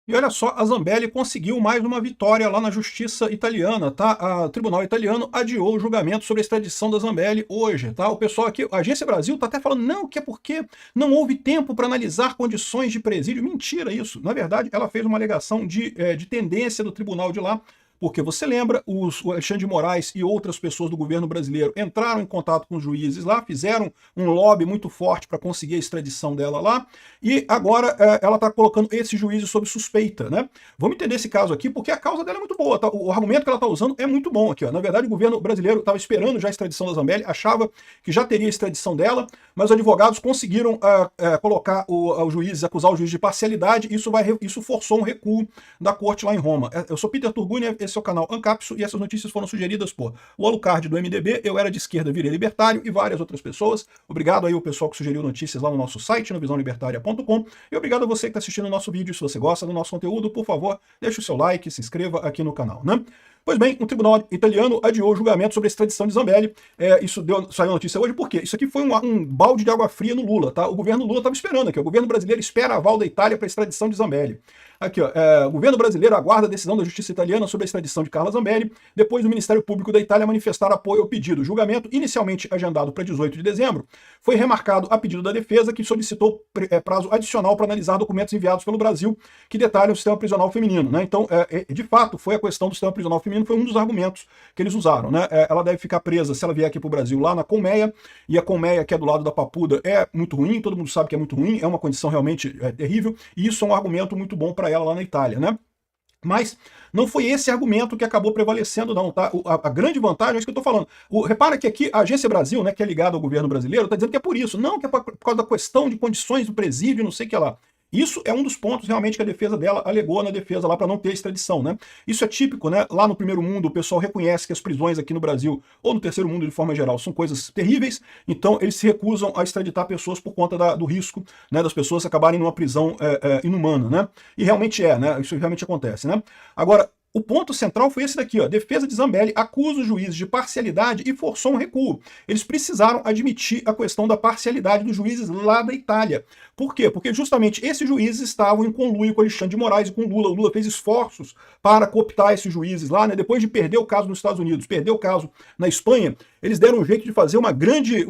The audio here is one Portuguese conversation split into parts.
E olha só, a Zambelli conseguiu mais uma vitória lá na justiça italiana, tá? O tribunal italiano adiou o julgamento sobre a extradição da Zambelli hoje, tá? O pessoal aqui, a Agência Brasil tá até falando, não, que é porque não houve tempo para analisar condições de presídio. Mentira isso. Na verdade, ela fez uma alegação de tendência do tribunal de lá, porque você lembra, o Alexandre de Moraes e outras pessoas do governo brasileiro entraram em contato com os juízes lá, fizeram um lobby muito forte para conseguir a extradição dela lá, e agora ela está colocando esses juízes sob suspeita, né? Vamos entender esse caso aqui, porque a causa dela é muito boa, tá? O argumento que ela está usando é muito bom aqui, ó. Na verdade, o governo brasileiro estava esperando já a extradição da Zambelli, achava que já teria a extradição dela, mas os advogados conseguiram colocar os juízes, acusar o juiz de parcialidade, isso forçou um recuo da corte lá em Roma. Eu sou Peter Turgunia, esse é o canal Ancapso, e essas notícias foram sugeridas por o Alucard do MDB, eu era de esquerda, virei libertário, e várias outras pessoas. Obrigado aí ao pessoal que sugeriu notícias lá no nosso site, no visãolibertaria.com, e obrigado a você que está assistindo o nosso vídeo. Se você gosta do nosso conteúdo, por favor, deixe o seu like, se inscreva aqui no canal, né? Pois bem, o tribunal italiano adiou o julgamento sobre a extradição de Zambelli. Saiu a notícia hoje porque isso aqui foi um balde de água fria no Lula, tá? O governo Lula estava esperando aqui, o governo brasileiro espera aval da Itália para a extradição de Zambelli. Aqui, ó, o governo brasileiro aguarda a decisão da justiça italiana sobre a extradição de Carla Zambelli, depois do Ministério Público da Itália manifestar apoio ao pedido. O julgamento, inicialmente agendado para 18 de dezembro, foi remarcado a pedido da defesa, que solicitou prazo adicional para analisar documentos enviados pelo Brasil que detalham o sistema prisional feminino, né? Então, de fato, foi a questão do sistema prisional feminino, foi um dos argumentos que eles usaram, né? Ela deve ficar presa, se ela vier aqui para o Brasil, lá na Colmeia, e a Colmeia, que é do lado da Papuda, é muito ruim, todo mundo sabe que é muito ruim, é uma condição realmente terrível, e isso é um argumento muito bom para ela lá na Itália, né? Mas não foi esse argumento que acabou prevalecendo, não, tá? A grande vantagem é isso que eu estou falando. Repara que aqui a Agência Brasil, né, que é ligada ao governo brasileiro, está dizendo que é por isso, não que é por causa da questão de condições do presídio, não sei o que lá. Isso é um dos pontos realmente que a defesa dela alegou na defesa lá para não ter extradição, né? Isso é típico, né? Lá no primeiro mundo o pessoal reconhece que as prisões aqui no Brasil, ou no terceiro mundo de forma geral, são coisas terríveis, então eles se recusam a extraditar pessoas por conta do risco, né, das pessoas acabarem numa prisão inumana, né? E realmente né? Isso realmente acontece, né? Agora, o ponto central foi esse daqui, ó. A defesa de Zambelli acusa os juízes de parcialidade e forçou um recuo. Eles precisaram admitir a questão da parcialidade dos juízes lá da Itália. Por quê? Porque justamente esses juízes estavam em conluio com Alexandre de Moraes e com Lula. O Lula fez esforços para cooptar esses juízes lá, né? Depois de perder o caso nos Estados Unidos, perder o caso na Espanha, eles deram um jeito de fazer uma grande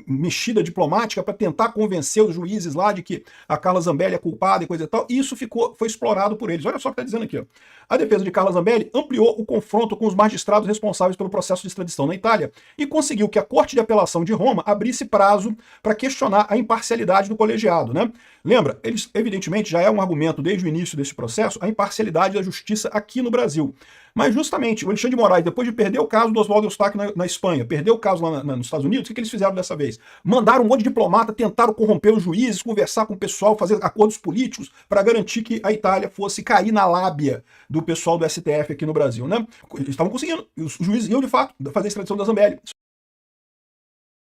mexida diplomática para tentar convencer os juízes lá de que a Carla Zambelli é culpada e coisa e tal, e isso foi explorado por eles. Olha só o que está dizendo aqui, ó. A defesa de Carla Zambelli ampliou o confronto com os magistrados responsáveis pelo processo de extradição na Itália e conseguiu que a Corte de Apelação de Roma abrisse prazo para questionar a imparcialidade do colegiado, né? Lembra, eles evidentemente já é um argumento desde o início desse processo, a imparcialidade da justiça aqui no Brasil. Mas justamente o Alexandre de Moraes, depois de perder o caso do Oswaldo Eustáquio na Espanha, perder o caso lá nos Estados Unidos, o que eles fizeram dessa vez? Mandaram um monte de diplomata, tentaram corromper os juízes, conversar com o pessoal, fazer acordos políticos para garantir que a Itália fosse cair na lábia do pessoal do STF aqui no Brasil, né? Eles estavam conseguindo, os juízes iam de fato fazer a extradição da Zambelli.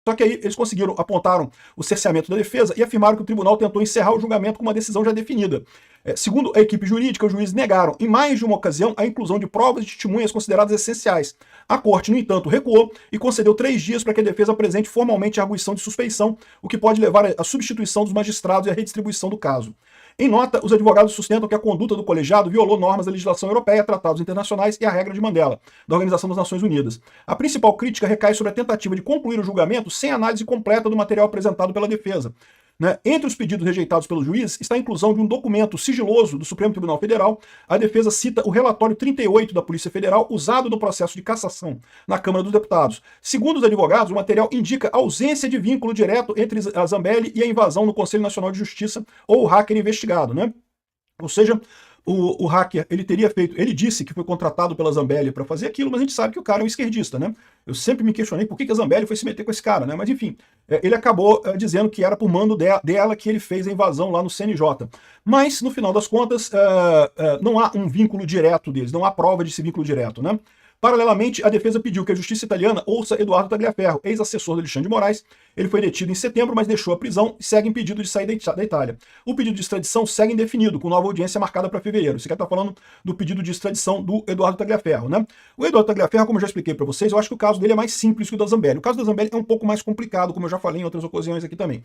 Só que aí eles apontaram o cerceamento da defesa e afirmaram que o tribunal tentou encerrar o julgamento com uma decisão já definida. Segundo a equipe jurídica, os juízes negaram, em mais de uma ocasião, a inclusão de provas e testemunhas consideradas essenciais. A corte, no entanto, recuou e concedeu 3 dias para que a defesa apresente formalmente a arguição de suspeição, o que pode levar à substituição dos magistrados e à redistribuição do caso. Em nota, os advogados sustentam que a conduta do colegiado violou normas da legislação europeia, tratados internacionais e a regra de Mandela, da Organização das Nações Unidas. A principal crítica recai sobre a tentativa de concluir o julgamento sem análise completa do material apresentado pela defesa. Entre os pedidos rejeitados pelos juízes está a inclusão de um documento sigiloso do Supremo Tribunal Federal. A defesa cita o relatório 38 da Polícia Federal usado no processo de cassação na Câmara dos Deputados. Segundo os advogados, o material indica ausência de vínculo direto entre a Zambelli e a invasão no Conselho Nacional de Justiça ou o hacker investigado, né? Ou seja, o hacker, ele disse que foi contratado pela Zambelli para fazer aquilo, mas a gente sabe que o cara é um esquerdista, né? Eu sempre me questionei por que a Zambelli foi se meter com esse cara, né? Mas enfim, ele acabou dizendo que era por mando dela que ele fez a invasão lá no CNJ. Mas, no final das contas, não há um vínculo direto deles, não há prova desse vínculo direto, né? Paralelamente, a defesa pediu que a justiça italiana ouça Eduardo Tagliaferro, ex-assessor de Alexandre de Moraes. Ele foi detido em setembro, mas deixou a prisão e segue impedido de sair da Itália. O pedido de extradição segue indefinido, com nova audiência marcada para fevereiro. Isso aqui está falando do pedido de extradição do Eduardo Tagliaferro, né? O Eduardo Tagliaferro, como eu já expliquei para vocês, eu acho que o caso dele é mais simples que o da Zambelli. O caso da Zambelli é um pouco mais complicado, como eu já falei em outras ocasiões aqui também.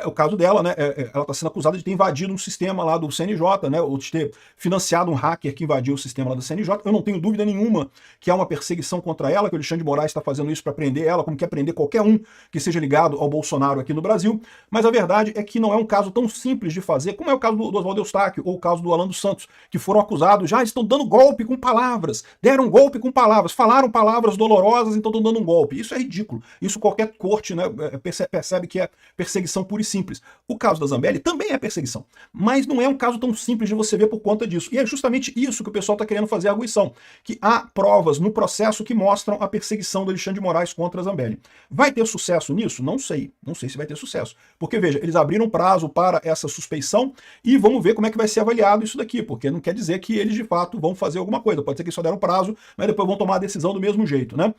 O caso dela, né? Ela está sendo acusada de ter invadido um sistema lá do CNJ, né? Ou de ter financiado um hacker que invadiu o sistema lá do CNJ. Eu não tenho dúvida nenhuma que há uma perseguição contra ela, que o Alexandre de Moraes está fazendo isso para prender ela, como quer prender qualquer um que seja ligado ao Bolsonaro aqui no Brasil. Mas a verdade é que não é um caso tão simples de fazer, como é o caso do Oswaldo Eustáquio ou o caso do Alan dos Santos, que foram acusados, já estão dando golpe com palavras, deram golpe com palavras, falaram palavras dolorosas, então estão dando um golpe. Isso é ridículo. Isso qualquer corte, né, percebe que é perseguição pura e simples. O caso da Zambelli também é perseguição, mas não é um caso tão simples de você ver por conta disso. E é justamente isso que o pessoal está querendo fazer a arguição, que há provas no processo que mostram a perseguição do Alexandre de Moraes contra a Zambelli. Vai ter sucesso nisso? Não sei. Não sei se vai ter sucesso. Porque, veja, eles abriram prazo para essa suspeição e vamos ver como é que vai ser avaliado isso daqui, porque não quer dizer que eles, de fato, vão fazer alguma coisa. Pode ser que só deram prazo, mas depois vão tomar a decisão do mesmo jeito, né?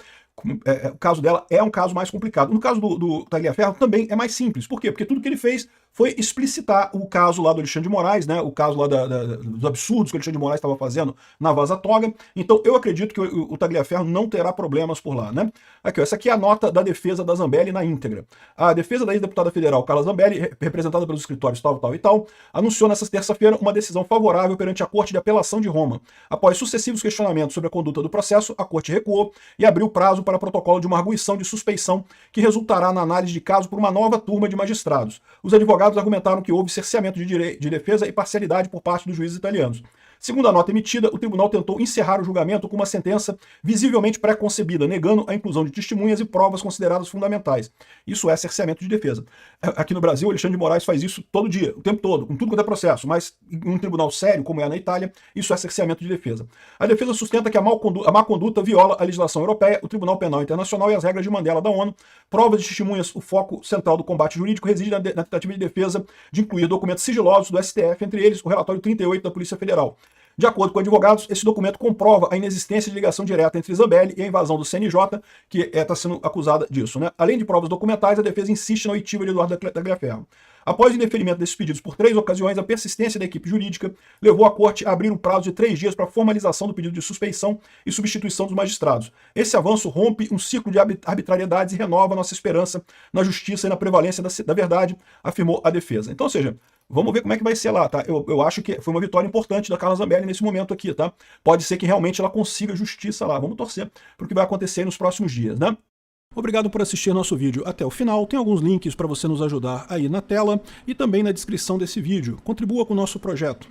O caso dela é um caso mais complicado. No caso do Tagliaferro também é mais simples. Por quê? Porque tudo que ele fez foi explicitar o caso lá do Alexandre de Moraes, né? O caso lá dos absurdos que o Alexandre de Moraes estava fazendo na Vaza Toga. Então eu acredito que o Tagliaferro não terá problemas por lá, né? Aqui, ó, essa aqui é a nota da defesa da Zambelli na íntegra. A defesa da ex-deputada federal Carla Zambelli, representada pelos escritórios tal e tal, anunciou nesta terça-feira uma decisão favorável perante a Corte de Apelação de Roma. Após sucessivos questionamentos sobre a conduta do processo, a Corte recuou e abriu prazo para protocolo de uma arguição de suspeição que resultará na análise de caso por uma nova turma de magistrados. Os advogados argumentaram que houve cerceamento de defesa e parcialidade por parte dos juízes italianos. Segundo a nota emitida, o tribunal tentou encerrar o julgamento com uma sentença visivelmente pré-concebida, negando a inclusão de testemunhas e provas consideradas fundamentais. Isso é cerceamento de defesa. Aqui no Brasil, o Alexandre de Moraes faz isso todo dia, o tempo todo, com tudo quanto é processo, mas em um tribunal sério, como é na Itália, isso é cerceamento de defesa. A defesa sustenta que a má conduta viola a legislação europeia, o Tribunal Penal Internacional e as regras de Mandela da ONU. Provas de testemunhas, o foco central do combate jurídico reside na tentativa de defesa de incluir documentos sigilosos do STF, entre eles o relatório 38 da Polícia Federal. De acordo com advogados, esse documento comprova a inexistência de ligação direta entre Zambelli e a invasão do CNJ, que está sendo acusada disso, né? Além de provas documentais, a defesa insiste na oitiva de Eduardo Tagliaferro. Após o indeferimento desses pedidos por 3 ocasiões, a persistência da equipe jurídica levou a Corte a abrir um prazo de 3 dias para a formalização do pedido de suspeição e substituição dos magistrados. Esse avanço rompe um ciclo de arbitrariedades e renova nossa esperança na justiça e na prevalência da verdade, afirmou a defesa. Então, ou seja, vamos ver como é que vai ser lá, tá? Eu acho que foi uma vitória importante da Carla Zambelli nesse momento aqui, tá? Pode ser que realmente ela consiga justiça lá. Vamos torcer para o que vai acontecer nos próximos dias, né? Obrigado por assistir nosso vídeo até o final. Tem alguns links para você nos ajudar aí na tela e também na descrição desse vídeo. Contribua com o nosso projeto.